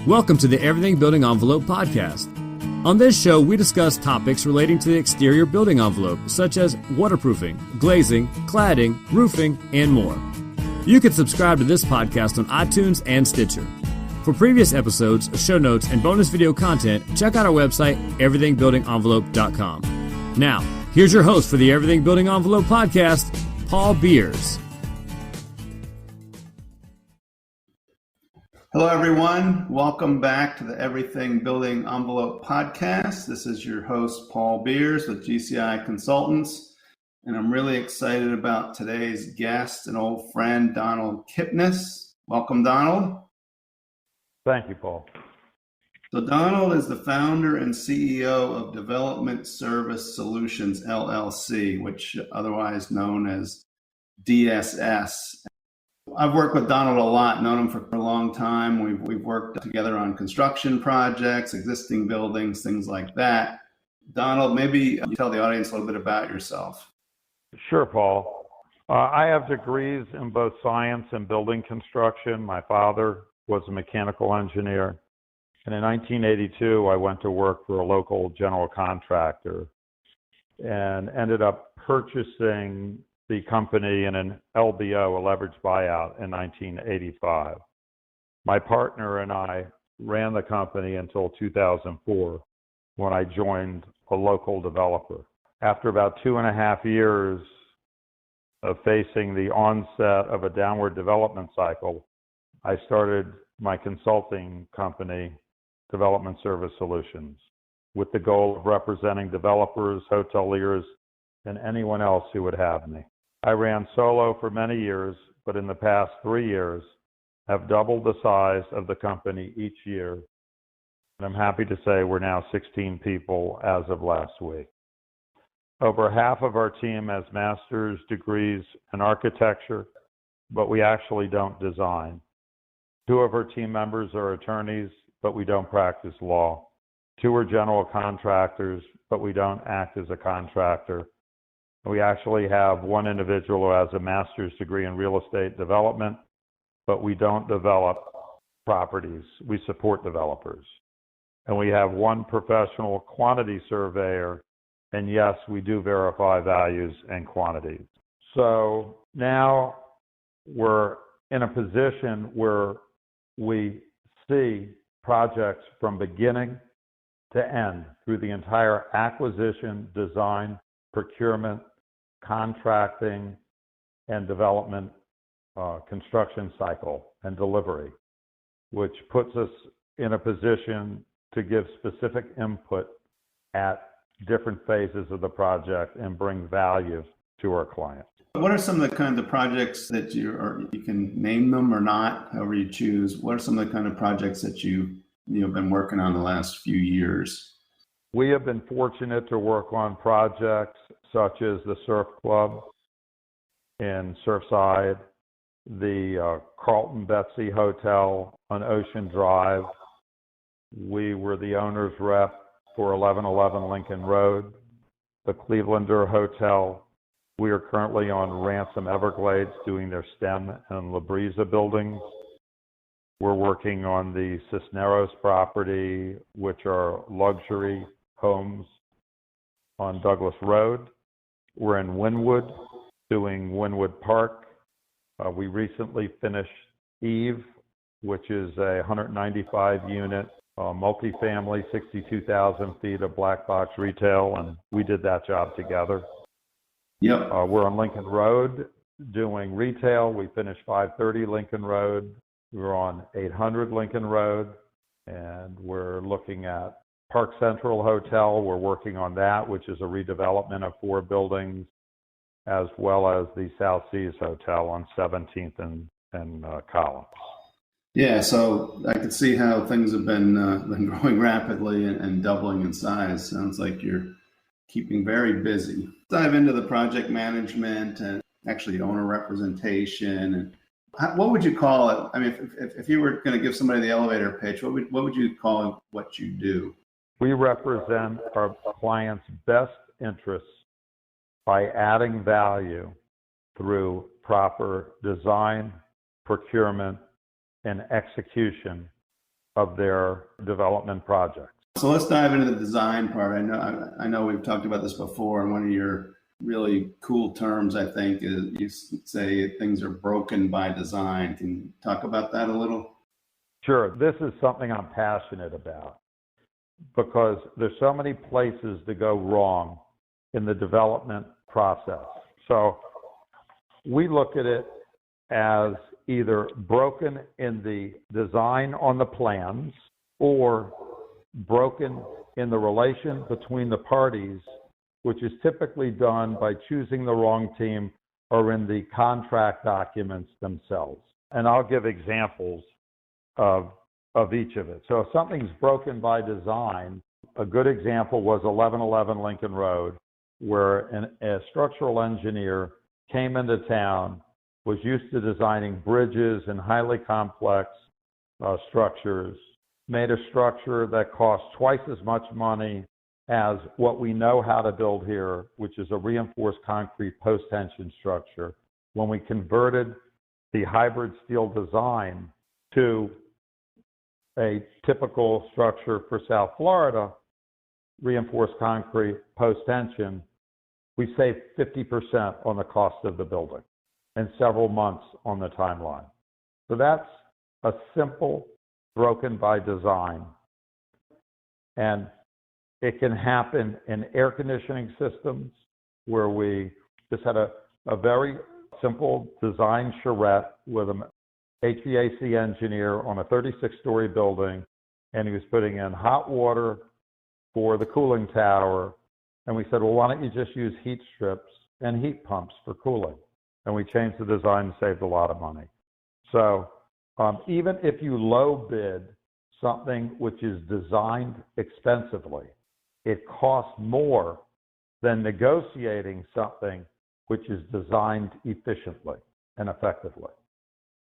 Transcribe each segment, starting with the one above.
Welcome to the Everything Building Envelope podcast. On this show, we discuss topics relating to the exterior building envelope, such as waterproofing, glazing, cladding, roofing, and more. You can subscribe to this podcast on iTunes and Stitcher. For previous episodes, show notes, and bonus video content, check out our website, everythingbuildingenvelope.com. Now, here's your host for the Everything Building Envelope podcast, Paul Beers. Hello, everyone. Welcome back to the Everything Building Envelope podcast. This is your host, Paul Beers with GCI Consultants, and I'm really excited about today's guest, an old friend, Donald Kipnis. Welcome, Donald. Thank you, Paul. So Donald is the founder and CEO of Development Service Solutions, LLC, which otherwise known as DSS. I've worked with Donald a lot, known him for a long time. We've worked together on construction projects, existing buildings, things like that. Donald, maybe you tell the audience a little bit about yourself. Sure, Paul. I have degrees in both science and building construction. My father was a mechanical engineer. And in 1982, I went to work for a local general contractor and ended up purchasing the company in an LBO, a leveraged buyout, in 1985. My partner and I ran the company until 2004 when I joined a local developer. After about 2.5 years of facing the onset of a downward development cycle, I started my consulting company, Development Service Solutions, with the goal of representing developers, hoteliers, and anyone else who would have me. I ran solo for many years, but in the past 3 years, have doubled the size of the company each year. And I'm happy to say we're now 16 people as of last week. Over half of our team has master's degrees in architecture, but we actually don't design. 2 of our team members are attorneys, but we don't practice law. 2 are general contractors, but we don't act as a contractor. We actually have 1 individual who has a master's degree in real estate development, but we don't develop properties. We support developers. And we have 1 professional quantity surveyor, and yes, we do verify values and quantities. So now we're in a position where we see projects from beginning to end through the entire acquisition, design, procurement, contracting, and development construction cycle and delivery, which puts us in a position to give specific input at different phases of the project and bring value to our clients. What are some of the kinds of projects that you can name them or not, however you choose? What are some of the kind of projects that you've been working on the last few years? We have been fortunate to work on projects such as the Surf Club in Surfside, the Carlton Betsy Hotel on Ocean Drive. We were the owner's rep for 1111 Lincoln Road, the Clevelander Hotel. We are currently on Ransom Everglades doing their STEM and La Brisa buildings. We're working on the Cisneros property, which are luxury homes on Douglas Road. We're in Wynwood doing Wynwood Park. We recently finished Eve, which is a 195 unit multifamily, 62,000 feet of black box retail, and we did that job together. Yep. We're on Lincoln Road doing retail. We finished 530 Lincoln Road. We're on 800 Lincoln Road, and we're looking at Park Central Hotel. We're working on that, which is a redevelopment of 4 buildings, as well as the South Seas Hotel on 17th and Collins. Yeah, so I could see how things have been growing rapidly and doubling in size. Sounds like you're keeping very busy. Dive into the project management and actually owner representation. And what would you call it? I mean, if you were going to give somebody the elevator pitch, what would you call what you do? We represent our clients' best interests by adding value through proper design, procurement, and execution of their development projects. So let's dive into the design part. I know we've talked about this before, and one of your really cool terms, I think, is you say things are broken by design. Can you talk about that a little? Sure. This is something I'm passionate about because there's so many places to go wrong in the development process. So we look at it as either broken in the design on the plans or broken in the relation between the parties, which is typically done by choosing the wrong team or in the contract documents themselves. And I'll give examples of each of it. So if something's broken by design, a good example was 1111 Lincoln Road, where a structural engineer came into town, was used to designing bridges and highly complex structures, made a structure that cost twice as much money as what we know how to build here, which is a reinforced concrete post-tension structure. When we converted the hybrid steel design to a typical structure for South Florida, reinforced concrete post-tension, we saved 50% on the cost of the building and several months on the timeline. So that's a simple broken by design. And it can happen in air conditioning systems where we just had a very simple design charrette with an HVAC engineer on a 36-story building, and he was putting in hot water for the cooling tower. And we said, well, why don't you just use heat strips and heat pumps for cooling? And we changed the design and saved a lot of money. So even if you low bid something which is designed expensively, it costs more than negotiating something which is designed efficiently and effectively.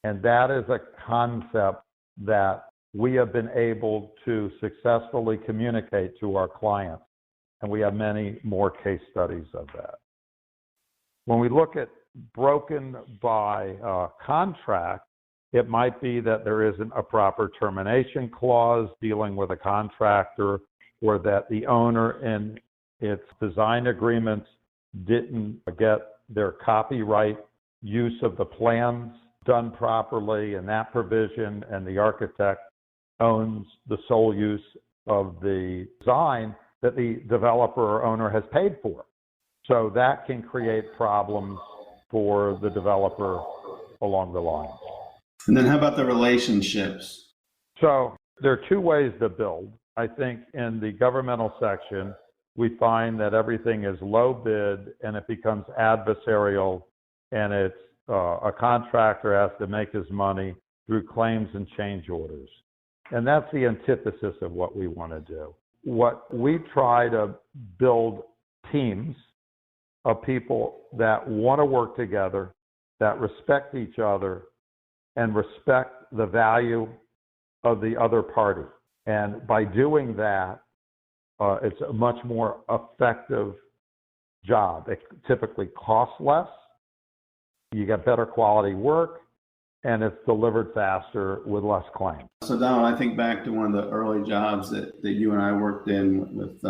And that is a concept that we have been able to successfully communicate to our clients. And we have many more case studies of that. When we look at broken by contract, it might be that there isn't a proper termination clause dealing with a contractor, or that the owner in its design agreements didn't get their copyright use of the plans done properly in that provision, and the architect owns the sole use of the design that the developer or owner has paid for. So that can create problems for the developer along the line. And then how about the relationships? So there are two ways to build. I think in the governmental section, we find that everything is low bid and it becomes adversarial, and it's a contractor has to make his money through claims and change orders. And that's the antithesis of what we want to do. What we try to build teams of people that want to work together, that respect each other, and respect the value of the other party. And by doing that, it's a much more effective job. It typically costs less, you get better quality work, and it's delivered faster with less claims. So Donald, I think back to one of the early jobs that you and I worked in with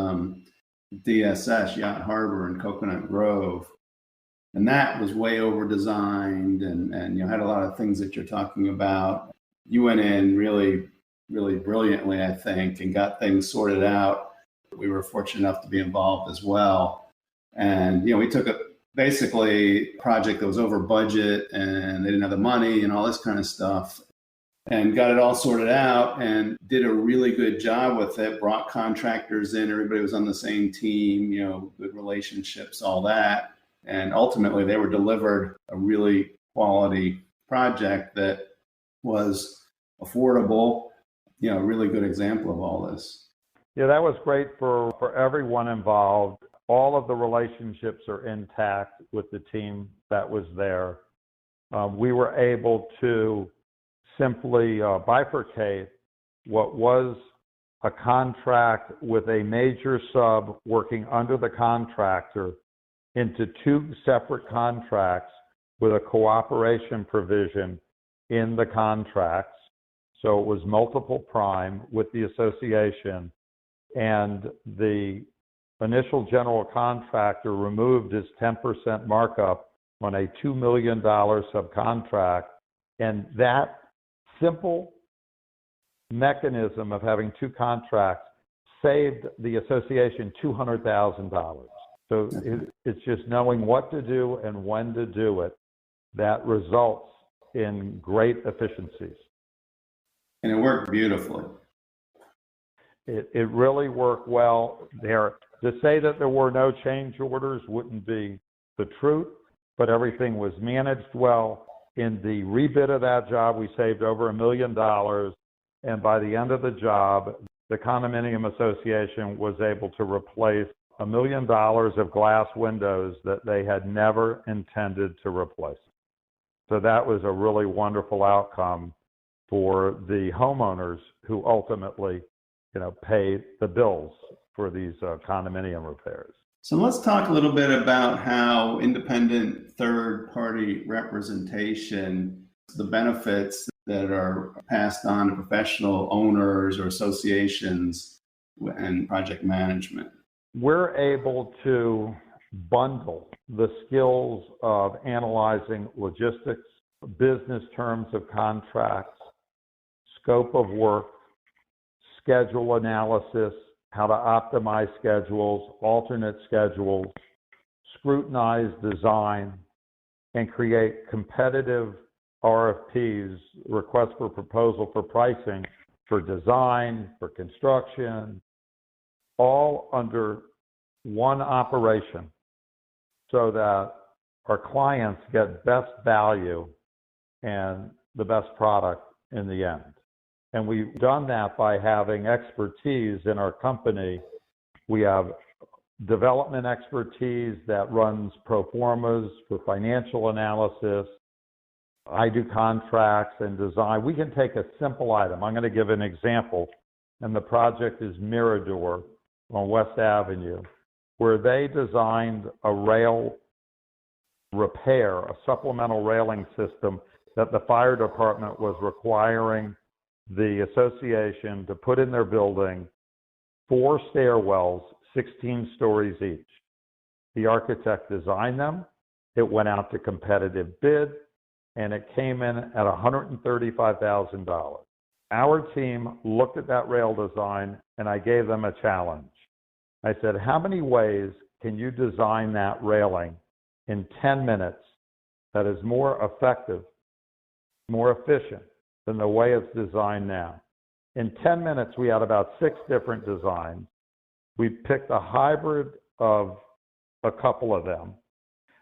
DSS, Yacht Harbor in Coconut Grove. And that was way over designed and had a lot of things that you're talking about. You went in really, really brilliantly, I think, and got things sorted out. We were fortunate enough to be involved as well. And, we took basically a project that was over budget and they didn't have the money and all this kind of stuff, and got it all sorted out and did a really good job with it, brought contractors in, everybody was on the same team, good relationships, all that. And ultimately they were delivered a really quality project that was affordable, a really good example of all this. Yeah, that was great for everyone involved. All of the relationships are intact with the team that was there. We were able to simply bifurcate what was a contract with a major sub working under the contractor into two separate contracts with a cooperation provision in the contracts. So it was multiple prime with the association, and the initial general contractor removed his 10% markup on a $2 million subcontract. And that simple mechanism of having two contracts saved the association $200,000. So it's just knowing what to do and when to do it that results in great efficiencies. And it worked beautifully. It really worked well there. To say that there were no change orders wouldn't be the truth, but everything was managed well. In the rebid of that job, we saved over $1 million. And by the end of the job, the condominium association was able to replace $1 million of glass windows that they had never intended to replace. So that was a really wonderful outcome for the homeowners who ultimately, pay the bills for these condominium repairs. So let's talk a little bit about how independent third-party representation, the benefits that are passed on to professional owners or associations and project management. We're able to bundle the skills of analyzing logistics, business terms of contracts, scope of work, schedule analysis, how to optimize schedules, alternate schedules, scrutinize design, and create competitive RFPs, requests for proposal for pricing, for design, for construction, all under one operation so that our clients get best value and the best product in the end. And we've done that by having expertise in our company. We have development expertise that runs pro formas for financial analysis. I do contracts and design. We can take a simple item. I'm going to give an example. And the project is Mirador on West Avenue, where they designed a rail repair, a supplemental railing system that the fire department was requiring the association to put in their building, 4 stairwells, 16 stories each. The architect designed them. It went out to competitive bid, and it came in at $135,000. Our team looked at that rail design, and I gave them a challenge. I said, how many ways can you design that railing in 10 minutes that is more effective, more efficient than the way it's designed now? In 10 minutes, we had about 6 different designs. We picked a hybrid of a couple of them.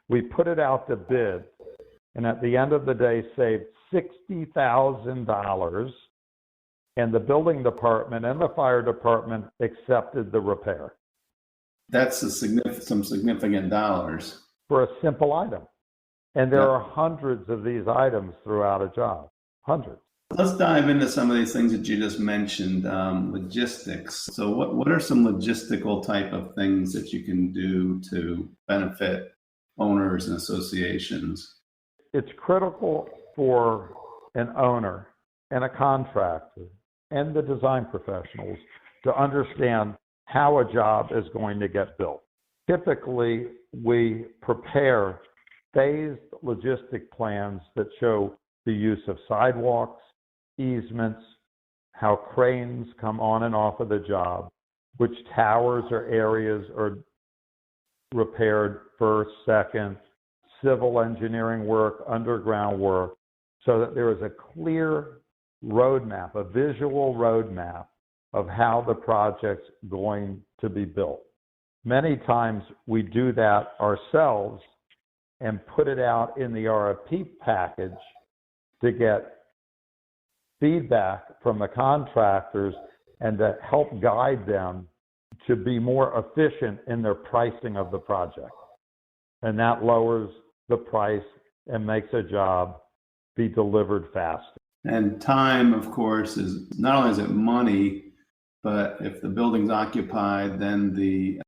We put it out to bid, and at the end of the day, saved $60,000, and the building department and the fire department accepted the repair. That's some significant dollars. For a simple item. And there are hundreds of these items throughout a job. Hundreds. Let's dive into some of these things that you just mentioned, logistics. So what are some logistical type of things that you can do to benefit owners and associations? It's critical for an owner and a contractor and the design professionals to understand how a job is going to get built. Typically, we prepare phased logistic plans that show the use of sidewalks, easements, how cranes come on and off of the job, which towers or areas are repaired first, second, civil engineering work, underground work, so that there is a clear roadmap, a visual roadmap of how the project's going to be built. Many times we do that ourselves and put it out in the RFP package to get feedback from the contractors and to help guide them to be more efficient in their pricing of the project. And that lowers the price and makes a job be delivered faster. And time, of course, is not only is it money, but if the building's occupied, then the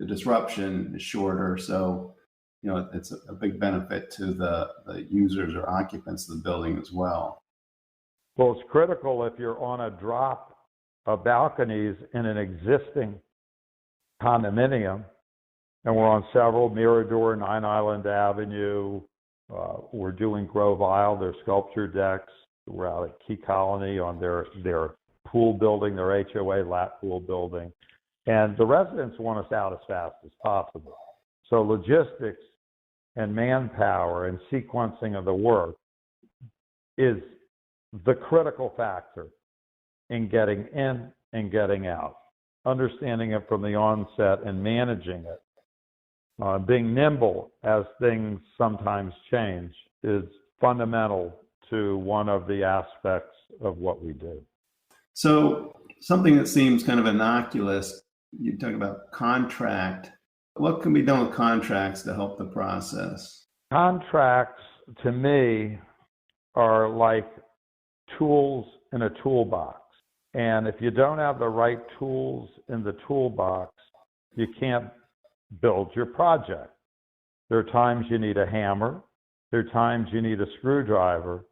disruption is shorter. So, it's a big benefit to the users or occupants of the building as well. Well, it's critical if you're on a drop of balconies in an existing condominium, and we're on several, Mirador, Nine Island Avenue, we're doing Grove Isle, their sculpture decks. We're out at Key Colony on their pool building, their HOA lap pool building. And the residents want us out as fast as possible. So logistics and manpower and sequencing of the work is the critical factor in getting in and getting out. Understanding it from the onset and managing it. Being nimble as things sometimes change is fundamental to one of the aspects of what we do. So something that seems kind of innocuous, you talk about contract. What can be done with contracts to help the process? Contracts, to me, are like tools in a toolbox. And if you don't have the right tools in the toolbox, you can't build your project. There are times you need a hammer, there are times you need a screwdriver,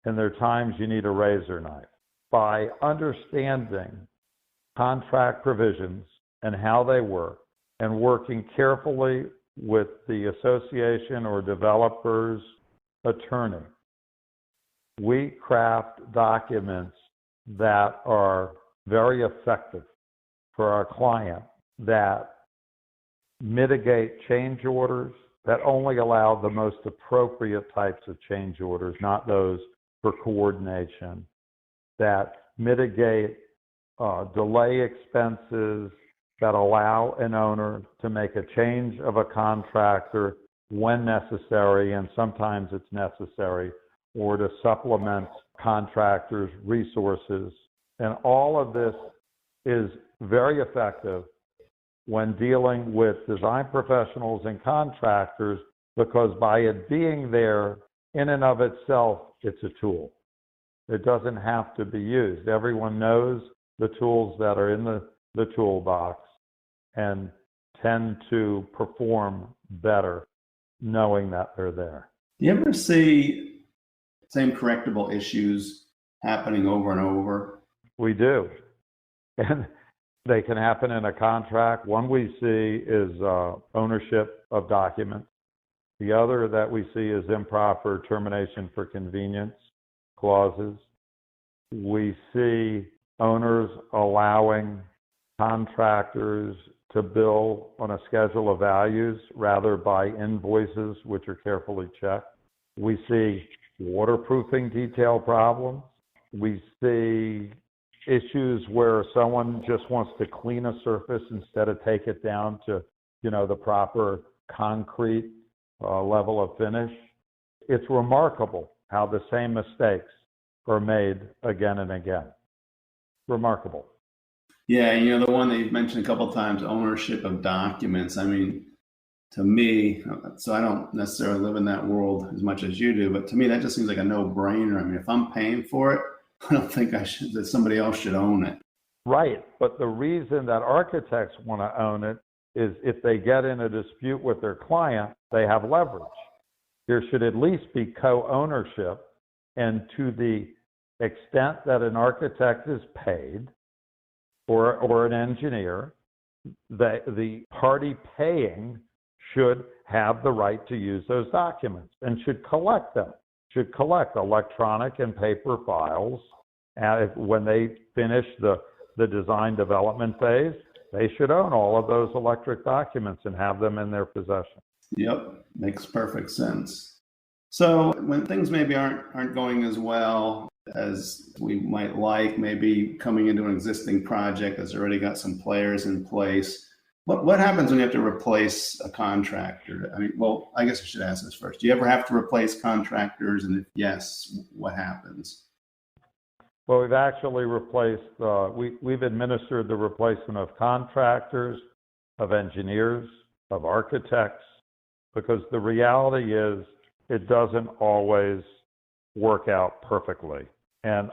and there are times you need a razor knife. By understanding contract provisions and how they work, and working carefully with the association or developer's attorney, we craft documents that are very effective for our client, that mitigate change orders, that only allow the most appropriate types of change orders, not those for coordination, that mitigate delay expenses, that allow an owner to make a change of a contractor when necessary, and sometimes it's necessary, or to supplement contractors' resources. And all of this is very effective when dealing with design professionals and contractors, because by it being there in and of itself, it's a tool. It doesn't have to be used. Everyone knows the tools that are in the toolbox and tend to perform better knowing that they're there. Do you ever see same correctable issues happening over and over? We do. And they can happen in a contract. One we see is ownership of documents. The other that we see is improper termination for convenience clauses. We see owners allowing contractors to bill on a schedule of values rather by invoices, which are carefully checked. We see waterproofing detail problems. We see issues where someone just wants to clean a surface instead of take it down to, the proper concrete level of finish. It's remarkable how the same mistakes are made again and again. Remarkable. Yeah, the one that you've mentioned a couple of times, ownership of documents. I mean, to me, so I don't necessarily live in that world as much as you do, but to me, that just seems like a no-brainer. I mean, if I'm paying for it, I don't think that somebody else should own it. Right, but the reason that architects want to own it is if they get in a dispute with their client, they have leverage. There should at least be co-ownership, and to the extent that an architect is paid, or an engineer, the party paying should have the right to use those documents and should collect them, should collect electronic and paper files. And when they finish the design development phase, they should own all of those electric documents and have them in their possession. Yep, makes perfect sense. So when things maybe aren't going as well as we might like, maybe coming into an existing project that's already got some players in place, what happens when you have to replace a contractor? I mean, well, I guess I should ask this first. Do you ever have to replace contractors? And if yes, what happens? Well, we've actually replaced, we've administered the replacement of contractors, of engineers, of architects, because the reality is it doesn't always work out perfectly. And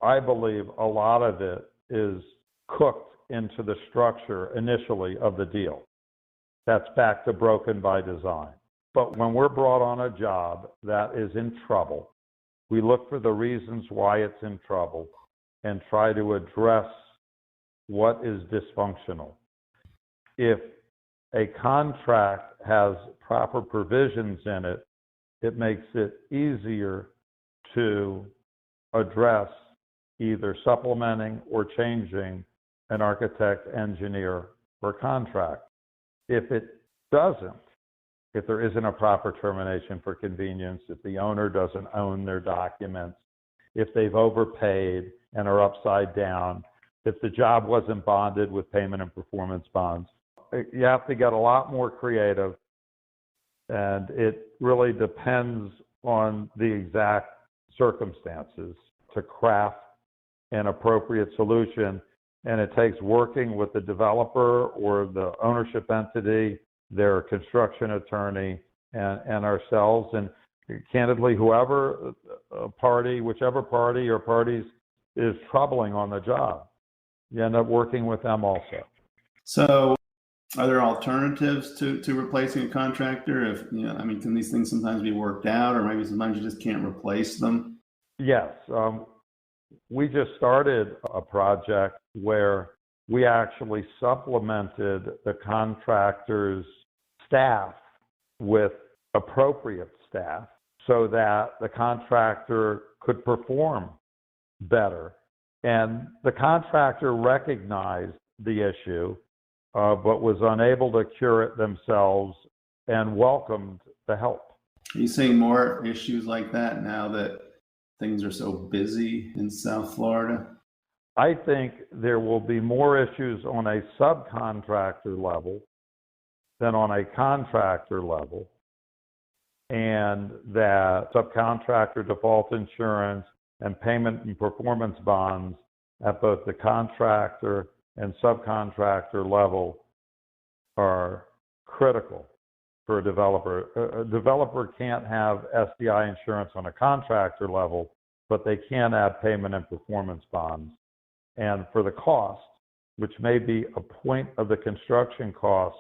I believe a lot of it is cooked into the structure initially of the deal. That's back to broken by design. But when we're brought on a job that is in trouble, We look for the reasons why it's in trouble and try to address what is dysfunctional. If a contract has proper provisions in it, it makes it easier to address either supplementing or changing an architect, engineer, or contract. If it doesn't, if there isn't a proper termination for convenience, if the owner doesn't own their documents, if they've overpaid and are upside down, if the job wasn't bonded with payment and performance bonds, you have to get a lot more creative, and it really depends on the exact circumstances to craft an appropriate solution. And it takes working with the developer or the ownership entity, their construction attorney, and ourselves. And candidly, whichever party or parties is troubling on the job, you end up working with them also. So are there alternatives to replacing a contractor? If, can these things sometimes be worked out, or maybe sometimes you just can't replace them? Yes. We just started a project where we actually supplemented the contractor's staff with appropriate staff so that the contractor could perform better. And the contractor recognized the issue, but was unable to cure it themselves and welcomed the help. Are you seeing more issues like that now that things are so busy in South Florida? I think there will be more issues on a subcontractor level than on a contractor level, and that subcontractor default insurance and payment and performance bonds at both the contractor and subcontractor level are critical for a developer. A developer can't have SDI insurance on a contractor level, but they can add payment and performance bonds. And for the cost, which may be a point of the construction cost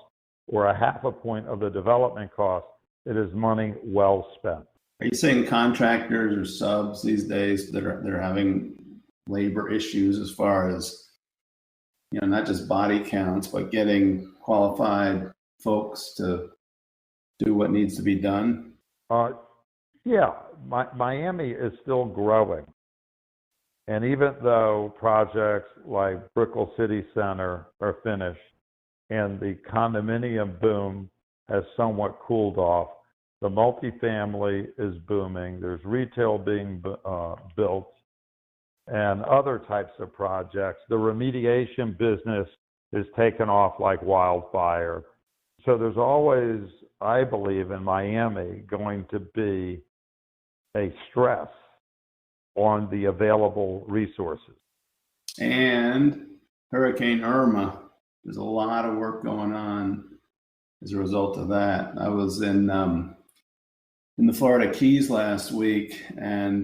or a half a point of the development cost, it is money well spent. Are you saying contractors or subs these days that are having labor issues as far as, not just body counts, but getting qualified folks to do what needs to be done? Yeah, Miami is still growing. And even though projects like Brickell City Center are finished and the condominium boom has somewhat cooled off, the multifamily is booming. There's retail being built and other types of projects. The remediation business is taken off like wildfire. So there's always, I believe, in Miami going to be a stress on the available resources. And Hurricane Irma, there's a lot of work going on as a result of that. I was in the Florida Keys last week, and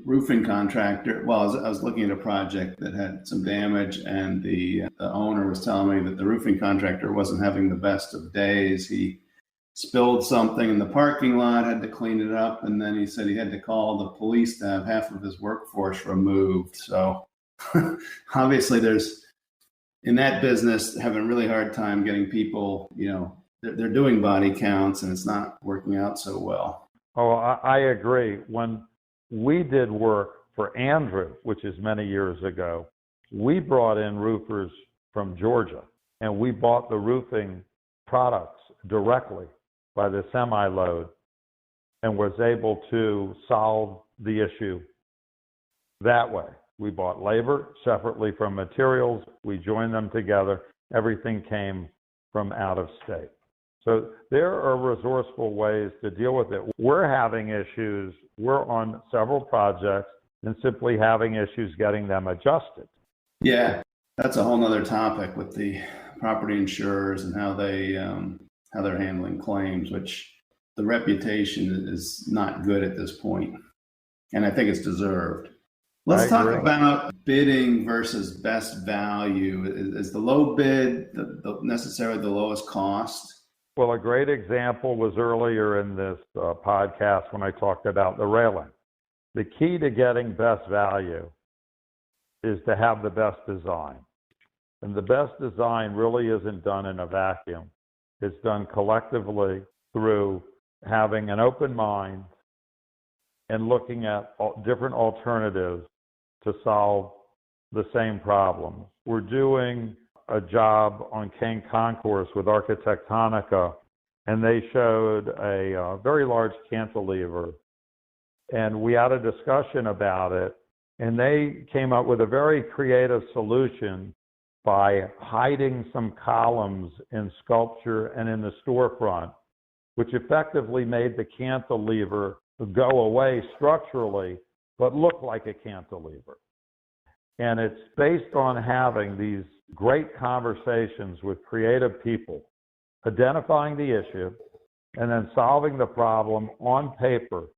roofing contractor, I was looking at a project that had some damage, and the owner was telling me that the roofing contractor wasn't having the best of days. He spilled something in the parking lot, had to clean it up, and then he said he had to call the police to have half of his workforce removed. So obviously there's, in that business, having a really hard time getting people, they're doing body counts and it's not working out so well. Oh, I agree. When we did work for Andrew, which is many years ago, we brought in roofers from Georgia, and we bought the roofing products directly by the semi-load and was able to solve the issue that way. We bought labor separately from materials. We joined them together. Everything came from out of state. So there are resourceful ways to deal with it. We're having issues. We're on several projects and simply having issues getting them adjusted. Yeah, that's a whole nother topic with the property insurers and how they're handling claims, which the reputation is not good at this point. And I think it's deserved. Let's talk about bidding versus best value. Is the low bid necessarily the lowest cost? Well, a great example was earlier in this podcast when I talked about the railing. The key to getting best value is to have the best design. And the best design really isn't done in a vacuum. It's done collectively through having an open mind and looking at different alternatives to solve the same problem. We're doing a job on Kane Concourse with Arquitectonica, and they showed a very large cantilever. And we had a discussion about it, and they came up with a very creative solution by hiding some columns in sculpture and in the storefront, which effectively made the cantilever go away structurally, but look like a cantilever. And it's based on having these great conversations with creative people, identifying the issue, and then solving the problem on paper.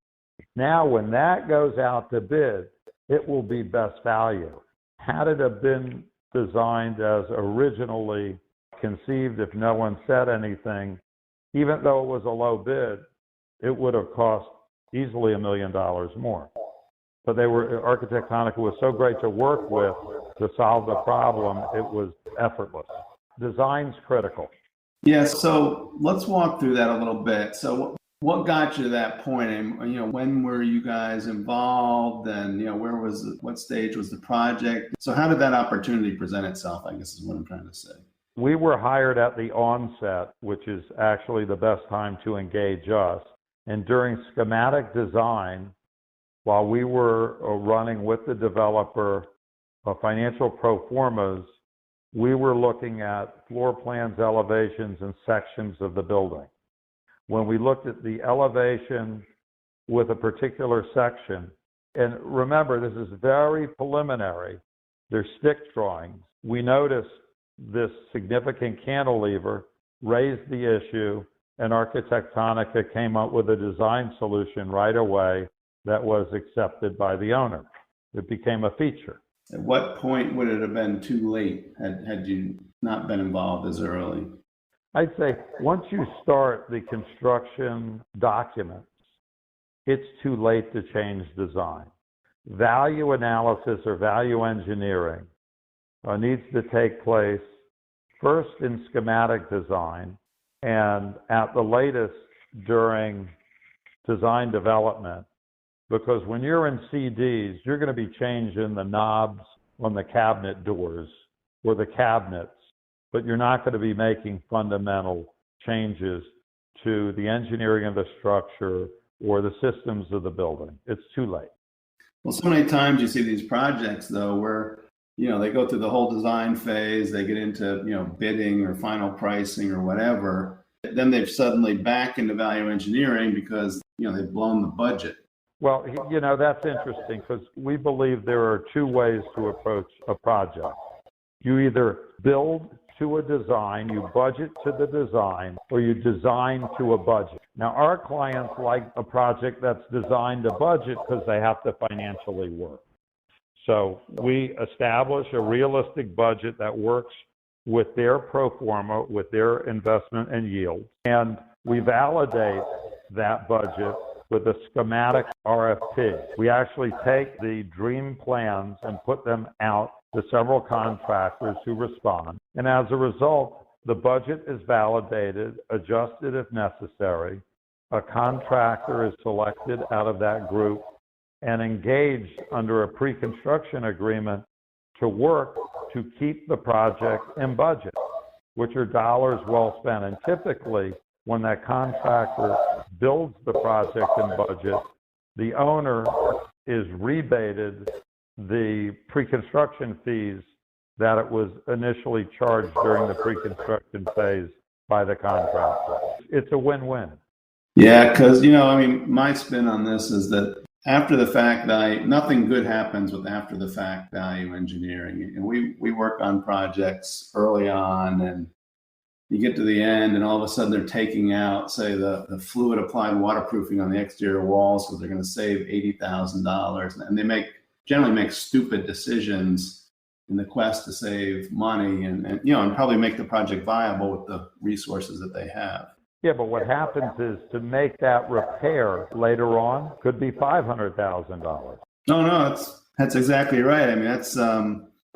Now, when that goes out to bid, it will be best value. Had it have been designed as originally conceived, if no one said anything, even though it was a low bid, it would have cost easily $1 million more. But Arquitectonica was so great to work with to solve the problem, it was effortless. Design's critical. Yeah, so let's walk through that a little bit. So what got you to that point? And, when were you guys involved? And, what stage was the project? So how did that opportunity present itself, I guess is what I'm trying to say. We were hired at the onset, which is actually the best time to engage us. And during schematic design, while we were running with the developer financial pro formas, we were looking at floor plans, elevations, and sections of the building. When we looked at the elevation with a particular section, and remember, this is very preliminary, they're stick drawings. We noticed this significant cantilever, raised the issue, and Arquitectonica came up with a design solution right away that was accepted by the owner. It became a feature. At what point would it have been too late had you not been involved as early? I'd say once you start the construction documents, it's too late to change design. Value analysis or value engineering needs to take place first in schematic design and at the latest during design development. Because when you're in CDs, you're going to be changing the knobs on the cabinet doors or the cabinets, but you're not going to be making fundamental changes to the engineering of the structure or the systems of the building. It's too late. Well, so many times you see these projects, though, where they go through the whole design phase, they get into bidding or final pricing or whatever. Then they've suddenly back into value engineering because they've blown the budget. Well, that's interesting because we believe there are two ways to approach a project. You either build to a design, you budget to the design, or you design to a budget. Now, our clients like a project that's designed to budget because they have to financially work. So we establish a realistic budget that works with their pro forma, with their investment and yield, and we validate that budget with a schematic RFP. We actually take the dream plans and put them out to several contractors who respond. And as a result, the budget is validated, adjusted if necessary. A contractor is selected out of that group and engaged under a pre-construction agreement to work to keep the project in budget, which are dollars well spent. And typically, when that contractor builds the project in budget, the owner is rebated the pre-construction fees that it was initially charged during the pre-construction phase by the contractor. It's a win-win. Yeah, because, my spin on this is that after the fact value, nothing good happens with after the fact value engineering. And we work on projects early on, and you get to the end and all of a sudden they're taking out, say, the fluid applied waterproofing on the exterior walls because they're going to save $80,000. And they generally make stupid decisions in the quest to save money and probably make the project viable with the resources that they have. Yeah, but what happens is to make that repair later on could be $500,000. No, that's exactly right. I mean, that's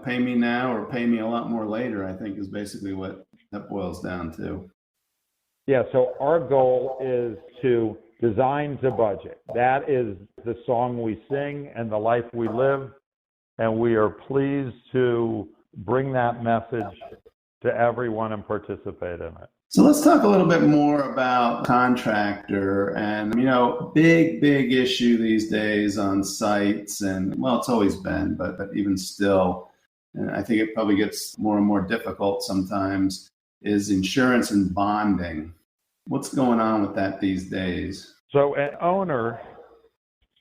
pay me now or pay me a lot more later, I think is basically what that boils down to. Yeah, so our goal is to design to budget. That is the song we sing and the life we live, and we are pleased to bring that message to everyone and participate in it. So let's talk a little bit more about contractor and, big issue these days on sites. And well, it's always been, but even still, and I think it probably gets more and more difficult sometimes, is insurance and bonding. What's going on with that these days? So an owner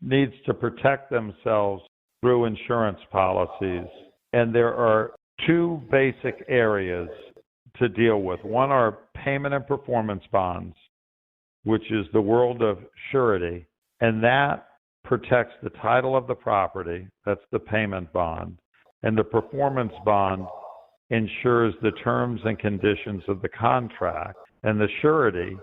needs to protect themselves through insurance policies. And there are two basic areas to deal with. One are payment and performance bonds, which is the world of surety, and that protects the title of the property. That's the payment bond. And the performance bond ensures the terms and conditions of the contract. And the surety,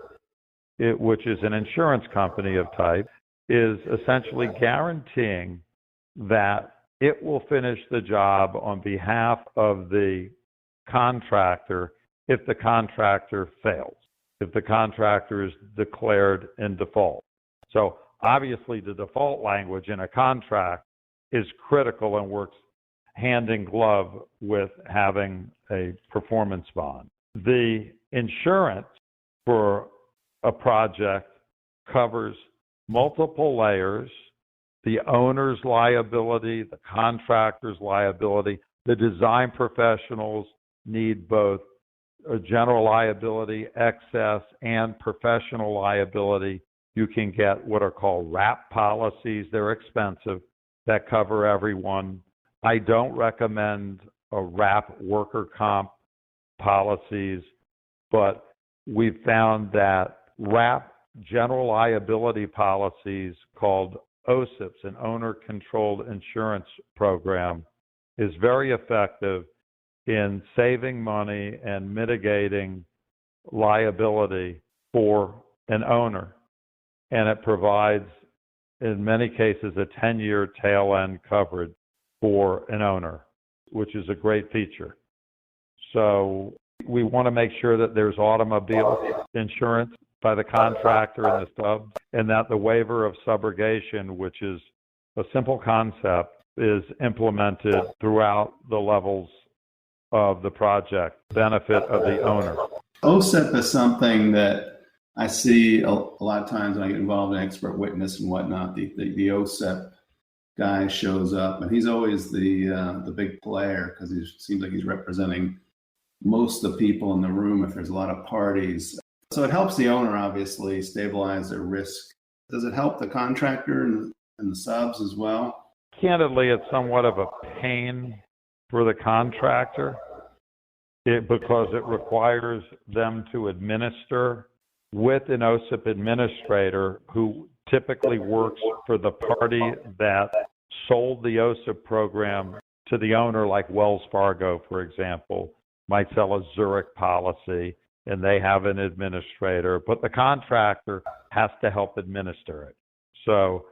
which is an insurance company of type, is essentially guaranteeing that it will finish the job on behalf of the contractor if the contractor fails, if the contractor is declared in default. So obviously the default language in a contract is critical and works hand in glove with having a performance bond. The insurance for a project covers multiple layers: the owner's liability, the contractor's liability. The design professionals need both a general liability, excess, and professional liability. You can get what are called wrap policies. They're expensive, that cover everyone. I don't recommend a wrap worker comp policies, but we've found that wrap general liability policies called OCIPs, an owner-controlled insurance program, is very effective in saving money and mitigating liability for an owner. And it provides, in many cases, a 10-year tail-end coverage for an owner, which is a great feature. So we want to make sure that there's automobile insurance by the contractor and the subs, and that the waiver of subrogation, which is a simple concept, is implemented throughout the levels of the project, benefit of the owner. OCIP is something that I see a lot of times when I get involved in expert witness and whatnot. The OCIP guy shows up, and he's always the big player because he seems like he's representing most of the people in the room if there's a lot of parties. So it helps the owner obviously stabilize their risk. Does it help the contractor and the subs as well? Candidly, it's somewhat of a pain for the contractor because it requires them to administer with an OCIP administrator who typically works for the party that sold the OCIP program to the owner, like Wells Fargo, for example, might sell a Zurich policy, and they have an administrator, but the contractor has to help administer it. So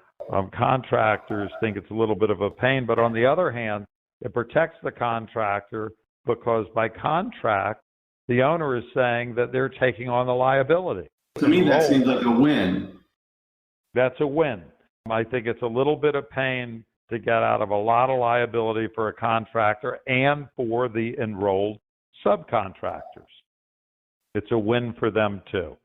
contractors think it's a little bit of a pain, but on the other hand, it protects the contractor because by contract, the owner is saying that they're taking on the liability. To me, that seems like a win. That's a win. I think it's a little bit of pain to get out of a lot of liability for a contractor and for the enrolled subcontractors. It's a win for them too.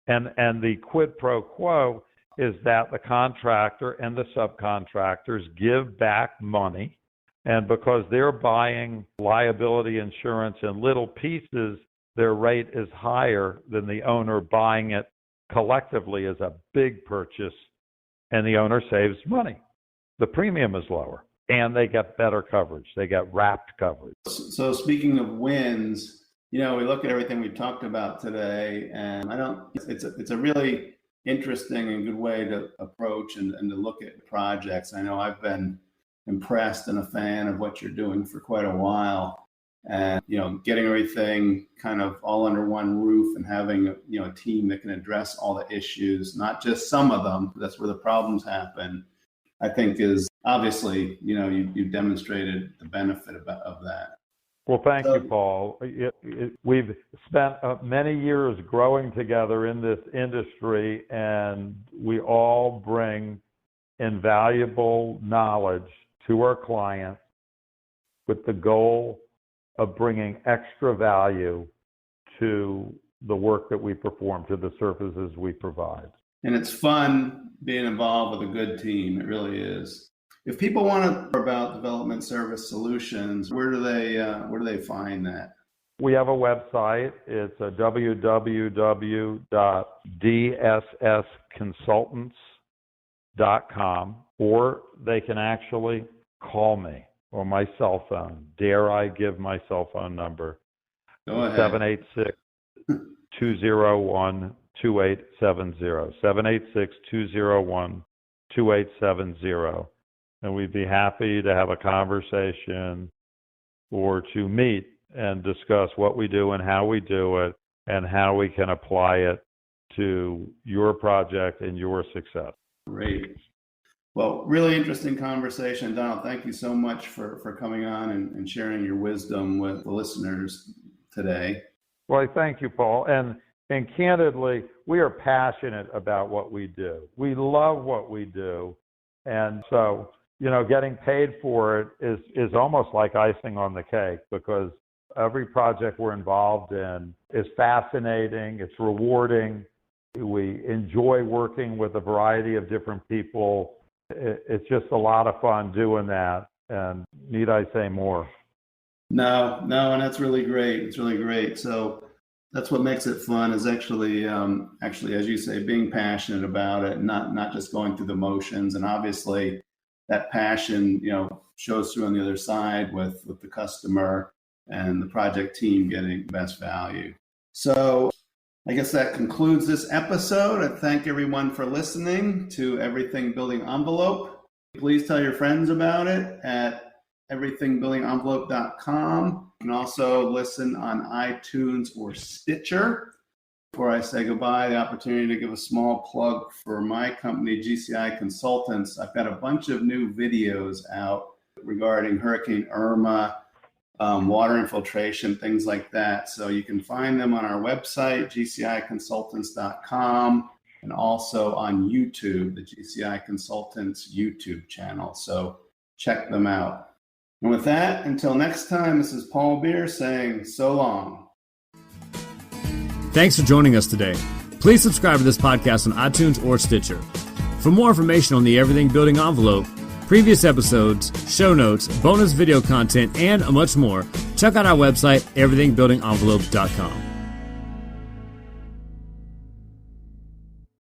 And the quid pro quo is that the contractor and the subcontractors give back money, and because they're buying liability insurance in little pieces, their rate is higher than the owner buying it collectively as a big purchase, and the owner saves money. The premium is lower, and they get better coverage. They get wrapped coverage. So speaking of wins, we look at everything we talked about today, and it's a really interesting and good way to approach and to look at projects. I know I've been impressed and a fan of what you're doing for quite a while. and, getting everything kind of all under one roof and having, a team that can address all the issues, not just some of them. That's where the problems happen, I think is obviously, you've demonstrated the benefit of that. Well, thank you, Paul. We've spent many years growing together in this industry, and we all bring invaluable knowledge to our clients with the goal of bringing extra value to the work that we perform, to the services we provide. And it's fun being involved with a good team. It really is. If people want to know about Development Service Solutions, where do they find that? We have a website. It's www.dssconsultants.com, or they can actually call me or my cell phone. Dare I give my cell phone number? Go ahead. 786-201-2870. 786-201-2870. And we'd be happy to have a conversation or to meet and discuss what we do and how we do it and how we can apply it to your project and your success. Great. Well, really interesting conversation. Donald, thank you so much for coming on and sharing your wisdom with the listeners today. Well, I thank you, Paul. And candidly, we are passionate about what we do. We love what we do. And so, getting paid for it is almost like icing on the cake, because every project we're involved in is fascinating. It's rewarding. We enjoy working with a variety of different people. It's just a lot of fun doing that. And need I say more? No, and that's really great. It's really great. So that's what makes it fun, is actually, as you say, being passionate about it, not just going through the motions. And obviously that passion, shows through on the other side with the customer and the project team getting the best value. So I guess that concludes this episode. I thank everyone for listening to Everything Building Envelope. Please tell your friends about it at everythingbuildingenvelope.com. You can also listen on iTunes or Stitcher. Before I say goodbye, the opportunity to give a small plug for my company, GCI Consultants. I've got a bunch of new videos out regarding Hurricane Irma, water infiltration, things like that. So you can find them on our website, gciconsultants.com, and also on YouTube, the GCI Consultants YouTube channel. So check them out. And with that, until next time, this is Paul Beer saying so long. Thanks for joining us today. Please subscribe to this podcast on iTunes or Stitcher. For more information on the Everything Building Envelope, previous episodes, show notes, bonus video content, and much more, check out our website, everythingbuildingenvelope.com.